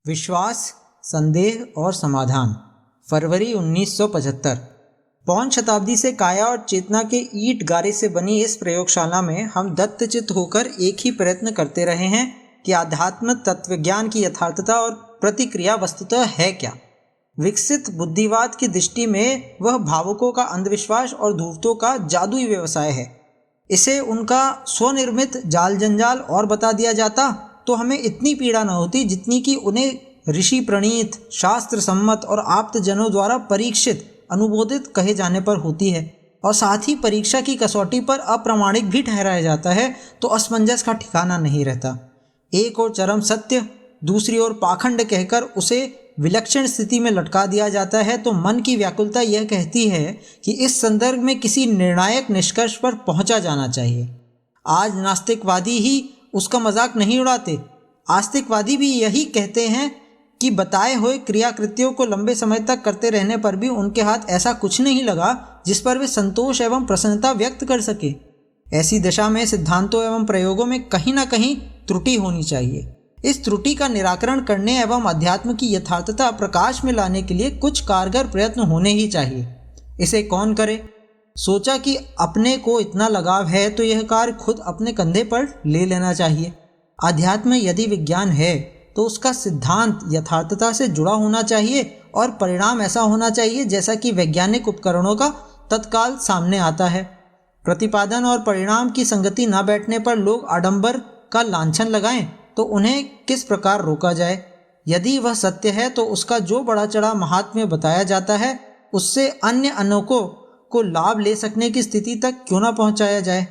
विश्वास, संदेह और समाधान। फरवरी 1975। पौन शताब्दी से काया और चेतना के ईंट गारे से बनी इस प्रयोगशाला में हम दत्तचित्त होकर एक ही प्रयत्न करते रहे हैं कि आध्यात्म तत्वज्ञान की यथार्थता और प्रतिक्रिया वस्तुतः है क्या। विकसित बुद्धिवाद की दृष्टि में वह भावुकों का अंधविश्वास और धूर्तों का जादुई व्यवसाय है। इसे उनका स्वनिर्मित जाल जंजाल और बता दिया जाता तो हमें इतनी पीड़ा न होती जितनी कि उन्हें ऋषि प्रणीत, शास्त्र सम्मत और आप्तजनों द्वारा परीक्षित, अनुमोदित कहे जाने पर होती है। और साथ ही परीक्षा की कसौटी पर अप्रामाणिक भी ठहराया जाता है तो असमंजस का ठिकाना नहीं रहता। एक और चरम सत्य, दूसरी ओर पाखंड कहकर उसे विलक्षण स्थिति में लटका दिया जाता है तो मन की व्याकुलता यह कहती है कि इस संदर्भ में किसी निर्णायक निष्कर्ष पर पहुंचा जाना चाहिए। आज नास्तिकवादी ही उसका मजाक नहीं उड़ाते। आस्तिकवादी भी यही कहते हैं कि बताए हुए क्रियाकृत्यों को लंबे समय तक करते रहने पर भी उनके हाथ ऐसा कुछ नहीं लगा जिस पर वे संतोष एवं प्रसन्नता व्यक्त कर सके। ऐसी दशा में सिद्धांतों एवं प्रयोगों में कहीं ना कहीं त्रुटि होनी चाहिए। इस त्रुटि का निराकरण करने एवं अध्यात्म की यथार्थता प्रकाश में लाने के लिए कुछ कारगर प्रयत्न होने ही चाहिए। इसे कौन करे? सोचा कि अपने को इतना लगाव है तो यह कार्य खुद अपने कंधे पर ले लेना चाहिए। अध्यात्म यदि विज्ञान है तो उसका सिद्धांत यथार्थता से जुड़ा होना चाहिए और परिणाम ऐसा होना चाहिए जैसा कि वैज्ञानिक उपकरणों का तत्काल सामने आता है। प्रतिपादन और परिणाम की संगति न बैठने पर लोग आडंबर का लांछन लगाएं तो उन्हें किस प्रकार रोका जाए? यदि वह सत्य है तो उसका जो बड़ा चढ़ा महात्म्य बताया जाता है उससे अन्य अनोखों को लाभ ले सकने की स्थिति तक क्यों न पहुंचाया जाए।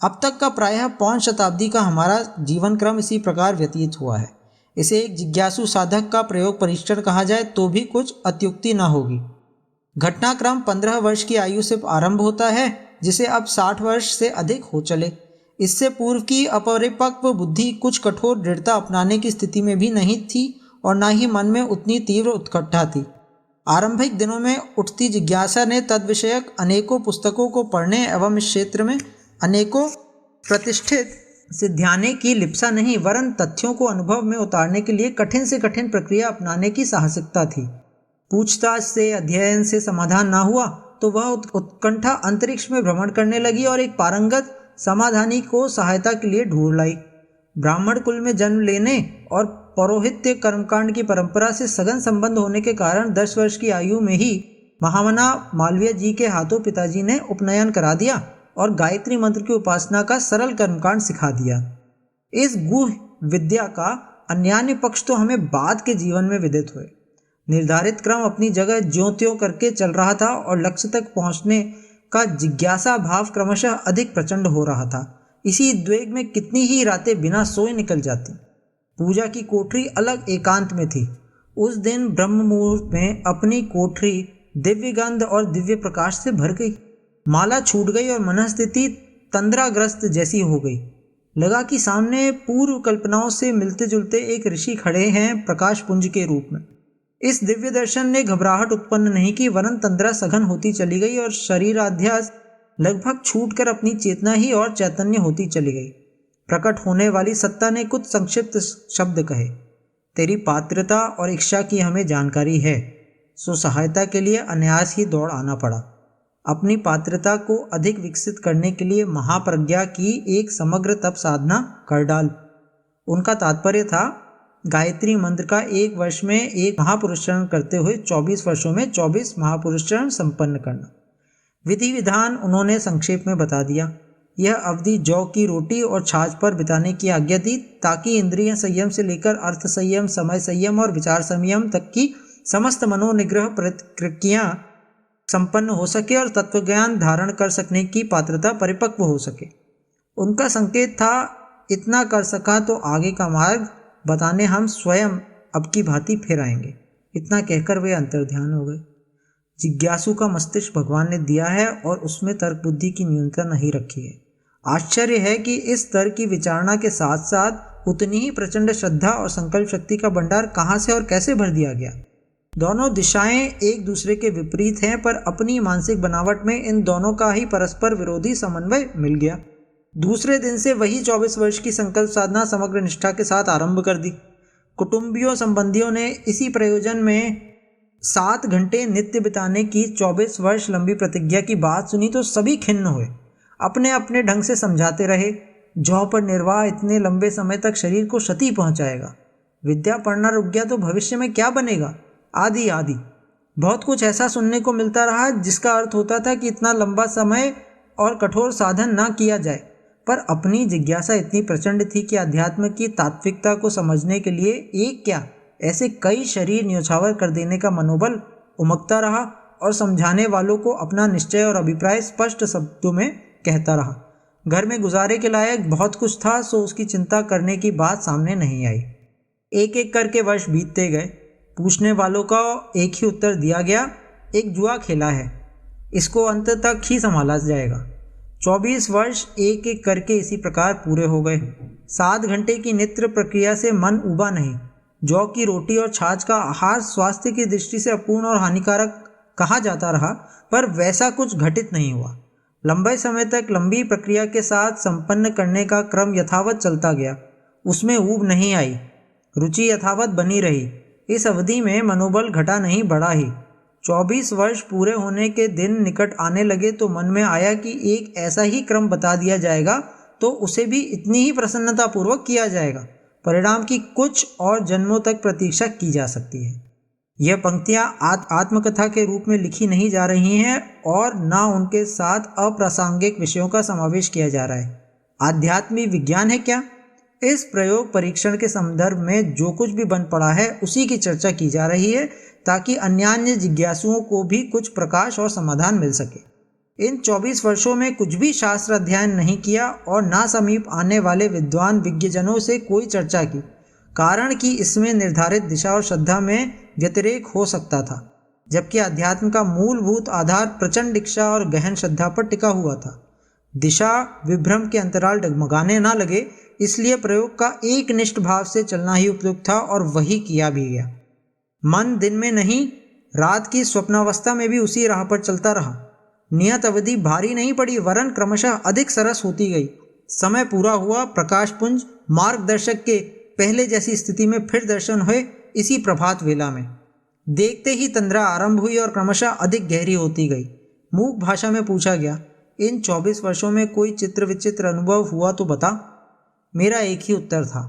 अब तक का प्रायः पौन शताब्दी का हमारा जीवन क्रम इसी प्रकार व्यतीत हुआ है। इसे एक जिज्ञासु साधक का प्रयोग परीक्षण कहा जाए तो भी कुछ अत्युक्ति न होगी। घटनाक्रम 15 वर्ष की आयु से आरंभ होता है जिसे अब 60 वर्ष से अधिक हो चले। इससे पूर्व की अपरिपक्व बुद्धि कुछ कठोर दृढ़ता अपनाने की स्थिति में भी नहीं थी और न ही मन में उतनी तीव्र उत्कंठा थी। आरंभिक दिनों में उठती जिज्ञासा ने तद्विषयक अनेकों पुस्तकों को पढ़ने एवं इस क्षेत्र में अनेकों प्रतिष्ठित सिद्धाने की लिप्सा नहीं वरन तथ्यों को अनुभव में उतारने के लिए कठिन से कठिन प्रक्रिया अपनाने की साहसिकता थी। पूछताछ से, अध्ययन से समाधान ना हुआ तो वह उत्कंठा अंतरिक्ष में भ्रमण करने लगी और एक पारंगत समाधानी को सहायता के लिए ढूंढ लाई। ब्राह्मण कुल में जन्म लेने और पौरोहित्य कर्मकांड की परंपरा से सघन संबंध होने के कारण 10 वर्ष की आयु में ही महामना मालवीय जी के हाथों पिताजी ने उपनयन करा दिया और गायत्री मंत्र की उपासना का सरल कर्मकांड सिखा दिया। इस गुह विद्या का अन्यान्य पक्ष तो हमें बाद के जीवन में विदित हुए। निर्धारित क्रम अपनी जगह ज्यों-त्यों करके चल रहा था और लक्ष्य तक पहुंचने का जिज्ञासा भाव क्रमशः अधिक प्रचंड हो रहा था। इसी उद्वेग में कितनी ही रातें बिना सोए निकल जाती। पूजा की कोठरी अलग एकांत में थी। उस दिन ब्रह्म मुहूर्त में अपनी कोठरी दिव्य गंध और दिव्य प्रकाश से भर गई। माला छूट गई और मनस्थिति तंद्राग्रस्त जैसी हो गई। लगा कि सामने पूर्व कल्पनाओं से मिलते जुलते एक ऋषि खड़े हैं प्रकाश पुंज के रूप में। इस दिव्य दर्शन ने घबराहट उत्पन्न नहीं की वरन तंद्रा सघन होती चली गई और शरीराध्यास लगभग छूटकर अपनी चेतना ही और चैतन्य होती चली गई। प्रकट होने वाली सत्ता ने कुछ संक्षिप्त शब्द कहे, तेरी पात्रता और इच्छा की हमें जानकारी है। सो सहायता के लिए अनायास ही दौड़ आना पड़ा। अपनी पात्रता को अधिक विकसित करने के लिए महाप्रज्ञा की एक समग्र तप साधना कर डाल। उनका तात्पर्य था गायत्री मंत्र का 1 वर्ष में 1 महापुरुषचरण करते हुए 24 वर्षों में 24 महापुरुषचरण संपन्न करना। विधि विधान उन्होंने संक्षेप में बता दिया। यह अवधि जौ की रोटी और छाछ पर बिताने की आज्ञा दी ताकि इंद्रिय संयम से लेकर अर्थ संयम, समय संयम और विचार संयम तक की समस्त मनोनिग्रह प्रक्रियाएं संपन्न हो सके और तत्वज्ञान धारण कर सकने की पात्रता परिपक्व हो सके। उनका संकेत था, इतना कर सका तो आगे का मार्ग बताने हम स्वयं अब की भांति फिर आएंगे। इतना कहकर वे अंतर्ध्यान हो गए। जिज्ञासु का मस्तिष्क भगवान ने दिया है और उसमें तर्क बुद्धि की न्यूनता नहीं रखी है। आश्चर्य है कि इस स्तर की विचारणा के साथ साथ उतनी ही प्रचंड श्रद्धा और संकल्प शक्ति का भंडार कहाँ से और कैसे भर दिया गया। दोनों दिशाएं एक दूसरे के विपरीत हैं पर अपनी मानसिक बनावट में इन दोनों का ही परस्पर विरोधी समन्वय मिल गया। दूसरे दिन से वही 24 वर्ष की संकल्प साधना समग्र निष्ठा के साथ आरंभ कर दी। कुटुंबियों संबंधियों ने इसी प्रयोजन में 7 घंटे नित्य बिताने की 24 वर्ष लंबी प्रतिज्ञा की बात सुनी तो सभी खिन्न हुए। अपने अपने ढंग से समझाते रहे, जौ पर निर्वाह इतने लंबे समय तक शरीर को क्षति पहुंचाएगा, विद्या पढ़ना रुक गया तो भविष्य में क्या बनेगा, आदि आदि। बहुत कुछ ऐसा सुनने को मिलता रहा जिसका अर्थ होता था कि इतना लंबा समय और कठोर साधन ना किया जाए, पर अपनी जिज्ञासा इतनी प्रचंड थी कि अध्यात्म की तात्विकता को समझने के लिए एक क्या ऐसे कई शरीर न्यौछावर कर देने का मनोबल उमकता रहा और समझाने वालों को अपना निश्चय और अभिप्राय स्पष्ट शब्दों में कहता रहा। घर में गुजारे के लायक बहुत कुछ था, सो उसकी चिंता करने की बात सामने नहीं आई। एक एक करके वर्ष बीतते गए। पूछने वालों का एक ही उत्तर दिया गया, एक जुआ खेला है, इसको अंत तक ही संभाला जाएगा। 24 वर्ष एक एक करके इसी प्रकार पूरे हो गए। 7 घंटे की नित्य प्रक्रिया से मन उबा नहीं। जौ की रोटी और छाछ का आहार स्वास्थ्य की दृष्टि से अपूर्ण और हानिकारक कहा जाता रहा, पर वैसा कुछ घटित नहीं हुआ। लंबे समय तक लंबी प्रक्रिया के साथ संपन्न करने का क्रम यथावत चलता गया, उसमें ऊब नहीं आई, रुचि यथावत बनी रही। इस अवधि में मनोबल घटा नहीं बढ़ा ही। 24 वर्ष पूरे होने के दिन निकट आने लगे तो मन में आया कि एक ऐसा ही क्रम बता दिया जाएगा तो उसे भी इतनी ही प्रसन्नतापूर्वक किया जाएगा। परिणाम की कुछ और जन्मों तक प्रतीक्षा की जा सकती है। यह पंक्तियाँ आत्मकथा के रूप में लिखी नहीं जा रही हैं और न उनके साथ अप्रासंगिक विषयों का समावेश किया जा रहा है। आध्यात्मिक विज्ञान है क्या? इस प्रयोग परीक्षण के संदर्भ में जो कुछ भी बन पड़ा है उसी की चर्चा की जा रही है, ताकि अन्यान्य जिज्ञासुओं को भी कुछ प्रकाश और समाधान मिल सके। इन 24 वर्षों में कुछ भी शास्त्र अध्ययन नहीं किया और ना समीप आने वाले विद्वान विज्ञजनों से कोई चर्चा की, कारण कि इसमें निर्धारित दिशा और श्रद्धा में व्यतिरेक हो सकता था, जबकि अध्यात्म का मूलभूत आधार प्रचंड इच्छा और गहन श्रद्धा पर टिका हुआ था। दिशा विभ्रम के अंतराल डगमगाने ना लगे, इसलिए प्रयोग का एक निष्ठ भाव से चलना ही उपयुक्त था और वही किया भी गया। मन दिन में नहीं, रात की स्वप्नावस्था में भी उसी राह पर चलता रहा। नियत अवधि भारी नहीं पड़ी, वरन क्रमशः अधिक सरस होती गई। समय पूरा हुआ, प्रकाशपुंज मार्गदर्शक के पहले जैसी स्थिति में फिर दर्शन हुए इसी प्रभात वेला में। देखते ही तंद्रा आरंभ हुई और क्रमशः अधिक गहरी होती गई। मूक भाषा में पूछा गया, इन 24 वर्षों में कोई चित्र विचित्र अनुभव हुआ तो बता। मेरा एक ही उत्तर था,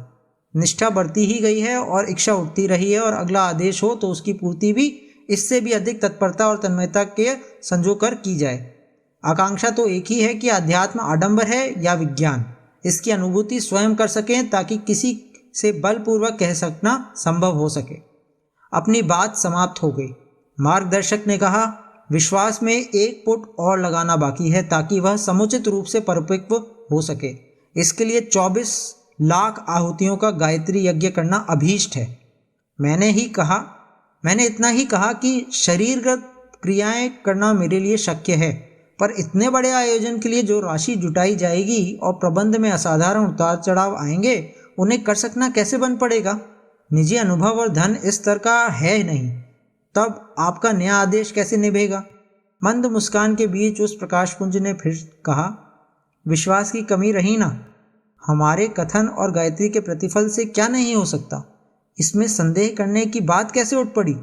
निष्ठा बढ़ती ही गई है और इच्छा उठती रही है, और अगला आदेश हो तो उसकी पूर्ति भी इससे भी अधिक तत्परता और तन्मयता के संजो कर की जाए। आकांक्षा तो एक ही है कि अध्यात्म आडंबर है या विज्ञान, इसकी अनुभूति स्वयं कर सकें ताकि किसी से बलपूर्वक कह सकना संभव हो सके। अपनी बात समाप्त हो गई। मार्गदर्शक ने कहा, विश्वास में एक पुट और लगाना बाकी है ताकि वह समुचित रूप से परिपक्व हो सके। इसके लिए 24 लाख आहुतियों का गायत्री यज्ञ करना अभीष्ट है। मैंने इतना ही कहा कि शरीरगत क्रियाएं करना मेरे लिए शक्य है, पर इतने बड़े आयोजन के लिए जो राशि जुटाई जाएगी और प्रबंध में असाधारण उतार चढ़ाव आएंगे, उन्हें कर सकना कैसे बन पड़ेगा। निजी अनुभव और धन इस स्तर का है नहीं, तब आपका नया आदेश कैसे निभेगा। मंद मुस्कान के बीच उस प्रकाशपुंज ने फिर कहा, विश्वास की कमी रही ना। हमारे कथन और गायत्री के प्रतिफल से क्या नहीं हो सकता, इसमें संदेह करने की बात कैसे उठ पड़ी।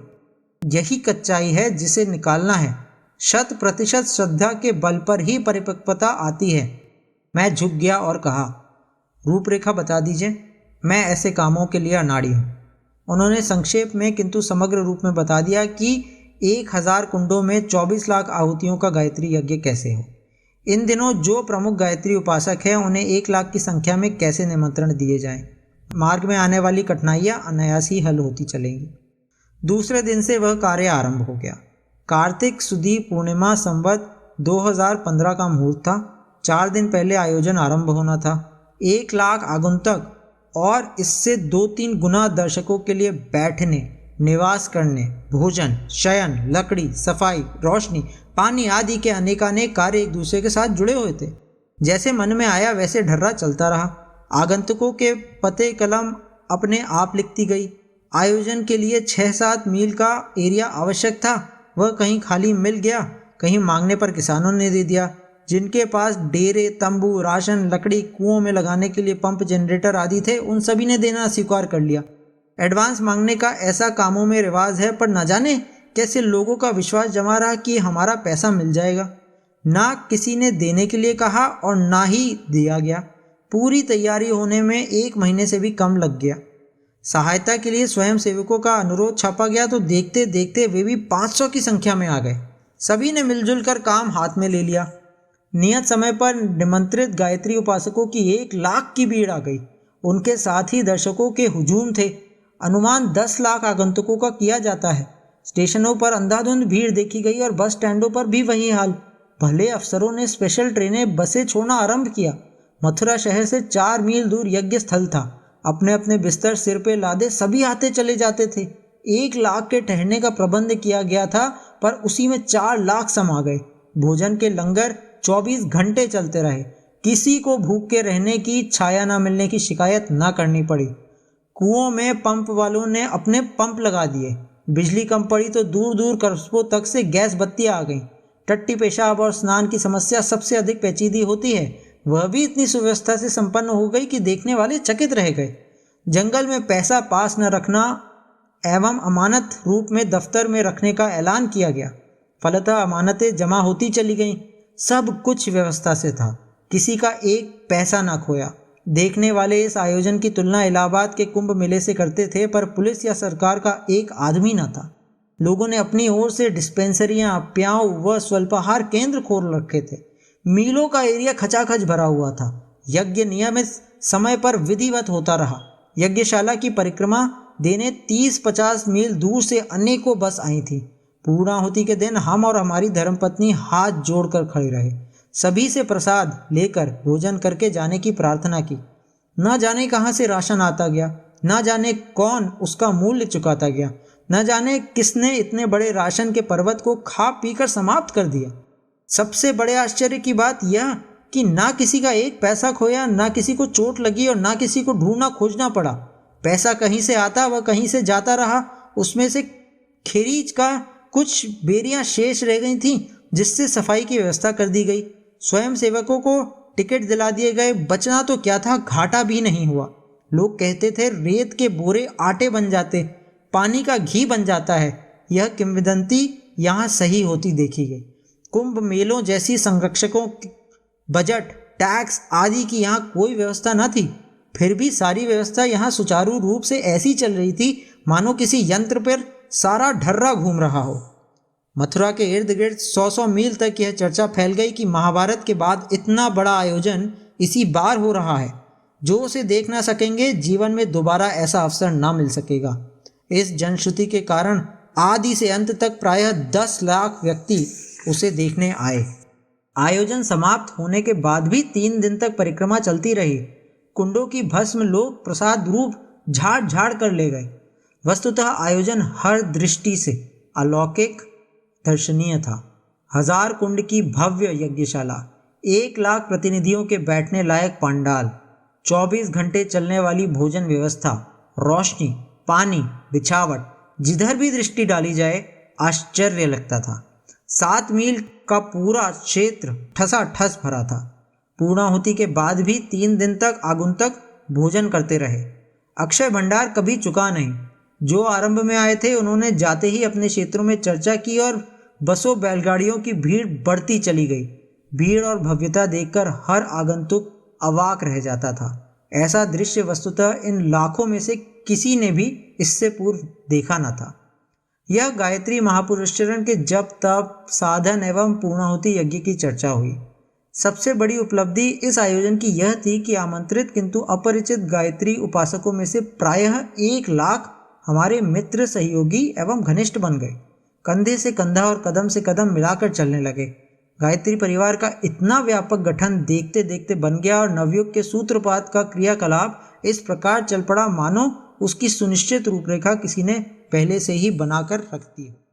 यही कच्चाई है जिसे निकालना है। 100% श्रद्धा के बल पर ही परिपक्वता आती है। मैं झुक गया और कहा, रूपरेखा बता दीजिए, मैं ऐसे कामों के लिए अनाड़ी हूँ। उन्होंने संक्षेप में किंतु समग्र रूप में बता दिया कि 1000 कुंडों में 24 लाख आहुतियों का गायत्री यज्ञ कैसे हो। इन दिनों जो प्रमुख गायत्री उपासक हैं उन्हें 1 लाख की संख्या में कैसे निमंत्रण दिए जाएं। मार्ग में आने वाली कठिनाइयाँ अनायास ही हल होती चलेंगी। दूसरे दिन से वह कार्य आरंभ हो गया। कार्तिक सुदी पूर्णिमा संवत 2015 का मुहूर्त था। 4 दिन पहले आयोजन आरंभ होना था। 1 लाख आगंतुक और इससे 2-3 गुना दर्शकों के लिए बैठने, निवास करने, भोजन, शयन, लकड़ी, सफाई, रोशनी, पानी आदि के अनेकानेक कार्य एक दूसरे के साथ जुड़े हुए थे। जैसे मन में आया वैसे ढर्रा चलता रहा। आगंतुकों के पते कलम अपने आप लिखती गई। आयोजन के लिए 6-7 मील का एरिया आवश्यक था, वह कहीं खाली मिल गया, कहीं मांगने पर किसानों ने दे दिया। जिनके पास डेरे, तंबू, राशन, लकड़ी, कुओं में लगाने के लिए पंप, जनरेटर आदि थे, उन सभी ने देना स्वीकार कर लिया। एडवांस मांगने का ऐसा कामों में रिवाज है, पर न जाने कैसे लोगों का विश्वास जमा रहा कि हमारा पैसा मिल जाएगा। ना किसी ने देने के लिए कहा और ना ही दिया गया। पूरी तैयारी होने में 1 महीने से भी कम लग गया। सहायता के लिए स्वयं सेवकों का अनुरोध छापा गया तो देखते देखते वे भी 500 की संख्या में आ गए। सभी ने मिलजुल कर काम हाथ में ले लिया। नियत समय पर निमंत्रित गायत्री उपासकों की 1 लाख की भीड़ आ गई। उनके साथ ही दर्शकों के हुजूम थे। अनुमान 10 लाख आगंतुकों का किया जाता है। स्टेशनों पर अंधाधुंध भीड़ देखी गई और बस स्टैंडों पर भी वही हाल। भले अफसरों ने स्पेशल ट्रेनें बसें छोड़ना आरंभ किया। मथुरा शहर से 4 मील दूर यज्ञ स्थल था। अपने अपने बिस्तर सिर पे लादे सभी आते चले जाते थे। 1 लाख के ठहरने का प्रबंध किया गया था, पर उसी में 4 लाख समा गए। भोजन के लंगर 24 घंटे चलते रहे। किसी को भूख के रहने की, छाया न मिलने की शिकायत न करनी पड़ी। कुओं में पंप वालों ने अपने पंप लगा दिए। बिजली कम पड़ी तो दूर दूर कस्बों तक से गैस बत्तियां आ गईं। टट्टी पेशाब और स्नान की समस्या सबसे अधिक पेचीदी होती है, वह भी इतनी सुव्यवस्था से संपन्न हो गई कि देखने वाले चकित रह गए। जंगल में पैसा पास न रखना एवं अमानत रूप में दफ्तर में रखने का ऐलान किया गया। फलतः अमानतें जमा होती चली गईं। सब कुछ व्यवस्था से था। किसी का एक पैसा ना खोया। देखने वाले इस आयोजन की तुलना इलाहाबाद के कुंभ मेले से करते थे, पर पुलिस या सरकार का एक आदमी न था। लोगों ने अपनी ओर से डिस्पेंसरियां, प्याऊ व स्वल्पाहार केंद्र खोल रखे थे। मीलों का एरिया खचाखच भरा हुआ था। यज्ञ नियमित समय पर विधिवत होता रहा। यज्ञशाला की परिक्रमा देने 30-50 मील दूर से अनेकों बस आई थी। पूर्णाहुति के दिन हम और हमारी धर्मपत्नी हाथ जोड़कर खड़े रहे। सभी से प्रसाद लेकर भोजन करके जाने की प्रार्थना की। न जाने कहाँ से राशन आता गया, न जाने कौन उसका मूल्य चुकाता गया, न जाने किसने इतने बड़े राशन के पर्वत को खा पीकर समाप्त कर दिया। सबसे बड़े आश्चर्य की बात यह कि ना किसी का एक पैसा खोया, ना किसी को चोट लगी और ना किसी को ढूंढना खोजना पड़ा। पैसा कहीं से आता व कहीं से जाता रहा। उसमें से खरीच का कुछ बेरियां शेष रह गई थीं, जिससे सफाई की व्यवस्था कर दी गई। स्वयं सेवकों को टिकट दिला दिए गए। बचना तो क्या था, घाटा भी नहीं हुआ। लोग कहते थे रेत के बोरे आटे बन जाते, पानी का घी बन जाता है। यह किंवदंती यहाँ सही होती देखी गई। कुंभ मेलों जैसी संरक्षकों, बजट, टैक्स आदि की यहाँ कोई व्यवस्था न थी। फिर भी सारी व्यवस्था यहाँ सुचारू रूप से ऐसी चल रही थी मानो किसी यंत्र पर सारा ढर्रा घूम रहा हो। मथुरा के इर्द गिर्द 100 मील तक यह चर्चा फैल गई कि महाभारत के बाद इतना बड़ा आयोजन इसी बार हो रहा है। जो उसे देख ना सकेंगे, जीवन में दोबारा ऐसा अवसर ना मिल सकेगा। इस जनश्रुति के कारण आदि से अंत तक प्रायः 10 लाख व्यक्ति उसे देखने आए। आयोजन समाप्त होने के बाद भी 3 दिन तक परिक्रमा चलती रही। कुंडों की भस्म लोग प्रसाद रूप झाड़ झाड़ कर ले गए। वस्तुतः आयोजन हर दृष्टि से अलौकिक, दर्शनीय था। 1000 कुंड की भव्य यज्ञशाला, 1 लाख प्रतिनिधियों के बैठने लायक पंडाल, 24 घंटे चलने वाली भोजन व्यवस्था, रोशनी, पानी, बिछावट, जिधर भी दृष्टि डाली जाए आश्चर्य लगता था। 7 मील का पूरा क्षेत्र ठसाठस भरा था। पूर्णाहुति के बाद भी 3 दिन तक आगंतुक भोजन करते रहे। अक्षय भंडार कभी चुका नहीं। जो आरंभ में आए थे उन्होंने जाते ही अपने क्षेत्रों में चर्चा की और बसों बैलगाड़ियों की भीड़ बढ़ती चली गई। भीड़ और भव्यता देखकर हर आगंतुक अवाक रह जाता था। ऐसा दृश्य वस्तुतः इन लाखों में से किसी ने भी इससे पूर्व देखा न था। यह गायत्री महापुरुषचरण के जप तप साधन एवं पूर्णाहुति यज्ञ की चर्चा हुई। सबसे बड़ी उपलब्धि इस आयोजन की यह थी कि आमंत्रित किंतु अपरिचित गायत्री उपासकों में से प्रायः 1 लाख हमारे मित्र, सहयोगी एवं घनिष्ठ बन गए। कंधे से कंधा और कदम से कदम मिलाकर चलने लगे। गायत्री परिवार का इतना व्यापक गठन देखते देखते बन गया और नवयुग के सूत्रपात का क्रियाकलाप इस प्रकार चल पड़ा मानो उसकी सुनिश्चित रूपरेखा किसी ने पहले से ही बनाकर रख दी हो।